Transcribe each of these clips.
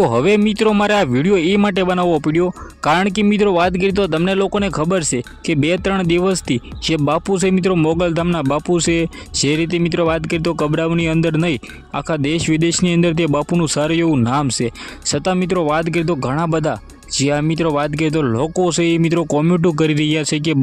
તો હવે મિત્રો મારે આ વિડીયો એ માટે બનાવવો પડ્યો કારણ કે મિત્રો વાત કરી તો તમને લોકોને ખબર છે કે 2-3 દિવસથી જે બાપુ છે મિત્રો મોગલધામના બાપુ છે, જે રીતે મિત્રો વાત કરી તો કબડાવની અંદર નહીં આખા દેશ વિદેશની અંદર તે બાપુનું સારું એવું નામ છે, છતાં મિત્રો વાત કરી તો ઘણા બધા જે આ મિત્રો વાત કરીએ તો લોકો છે એ મિત્રો કોમેન્ટો કરી રહ્યા છે કે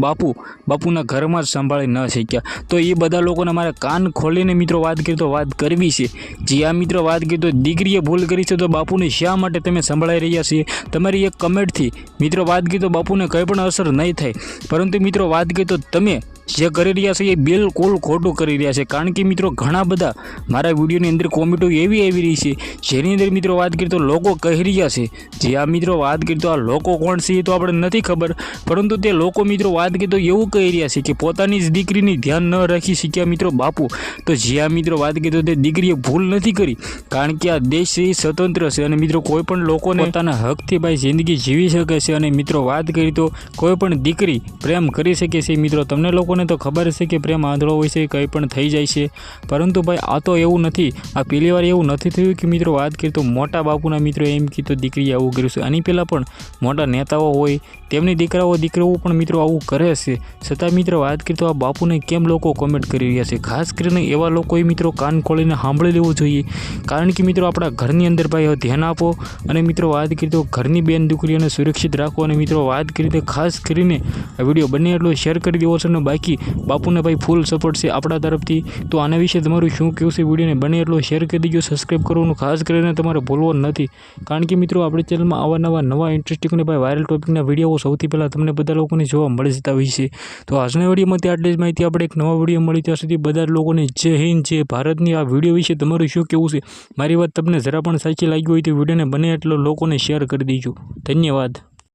બાપુના ઘરમાં જ સંભાળી ન શક્યા। તો એ બધા લોકોને મારે કાન ખોલીને મિત્રો વાત કરીએ તો વાત કરવી છે। જે આ મિત્રો વાત કરીએ તો દીકરીએ ભૂલ કરી છે તો બાપુને શા માટે તમે સંભાળી રહ્યા છીએ? તમારી એક કમેન્ટથી મિત્રો વાત કરીએ તો બાપુને કંઈ પણ અસર નહીં થાય, પરંતુ મિત્રો વાત કરીએ તો તમે જે કરી રહ્યા છે એ બિલકુલ ખોટું કરી રહ્યા છે। કારણ કે મિત્રો ઘણા બધા મારા વિડીયોની અંદર કોમેન્ટો એવી આવી રહી છે જેની અંદર મિત્રો વાત કરીએ તો લોકો કહી રહ્યા છે, જે આ મિત્રો વાત કરીએ તો આ લોકો કોણ છે એ તો આપણે નથી ખબર, પરંતુ તે લોકો મિત્રો વાત કરીએ તો એવું કહી રહ્યા છે કે પોતાની જ દીકરીની ધ્યાન ન રાખી શક્યા મિત્રો બાપુ। તો જે આ મિત્રો વાત કરીએ તો તે દીકરીએ ભૂલ નથી કરી, કારણ કે આ દેશ છે એ સ્વતંત્ર છે અને મિત્રો કોઈ પણ લોકોને પોતાના હકથી ભાઈ જિંદગી જીવી શકે છે અને મિત્રો વાત કરીએ તો કોઈ પણ દીકરી પ્રેમ કરી શકે છે। મિત્રો તમને લોકોને તો ખબર છે કે પ્રેમ આંધળો હોય છે, કંઈ પણ થઈ જાય છે, પરંતુ ભાઈ આ તો એવું નથી, આ પહેલી વાર એવું નથી થયું કે મિત્રો વાત કરીએ તો મોટા બાપુના મિત્રો એમ કીધું દીકરીએ આવું કર્યું છે। આની પહેલાં પણ મોટા નેતાઓ હોય તેમની દીકરાઓ પણ મિત્રો આવું કરે છે, છતાં મિત્રો વાત કરીએ તો આ બાપુને કેમ લોકો કોમેન્ટ કરી રહ્યા છે? ખાસ કરીને એવા લોકોએ મિત્રો કાન ખોલીને સાંભળી લેવું જોઈએ, કારણ કે મિત્રો આપણા ઘરની અંદર ભાઈ ધ્યાન આપો અને મિત્રો વાત કરીએ તો ઘરની બેન દીકરીઓને સુરક્ષિત રાખો અને મિત્રો વાત કરીએ તો ખાસ કરીને આ વિડીયો બને એટલો શેર કરી દેવો છે અને બાકી બાપુને ભાઈ ફૂલ સપોર્ટ છે આપણા તરફથી। તો આના વિશે તમારું શું કહેવું છે? વિડીયોને બને એટલો શેર કરી દેજો, સબસ્ક્રાઈબ કરવાનું ખાસ કરીને તમારે ભૂલવાનું નથી, કારણ કે મિત્રો આપણી ચેનલમાં નવા ઇન્ટરેસ્ટિંગ અને ભાઈ વાયરલ ટોપિકના વિડીયો સૌથી પહેલાં તમને બધા લોકોને જોવા મળી જતા હોય છે। તો આજના વિડીયોમાં આટલી જ માહિતી, આપણે એક નવા વિડીયો મળી ત્યાં સુધી બધા લોકોને જય હિન્દ, જય ભારતની। આ વિડીયો વિશે તમારું શું કહેવું છે? મારી વાત તમને જરા પણ સાચી લાગી હોય તો વિડીયોને બને એટલો લોકોને શેર કરી દેજો। ધન્યવાદ।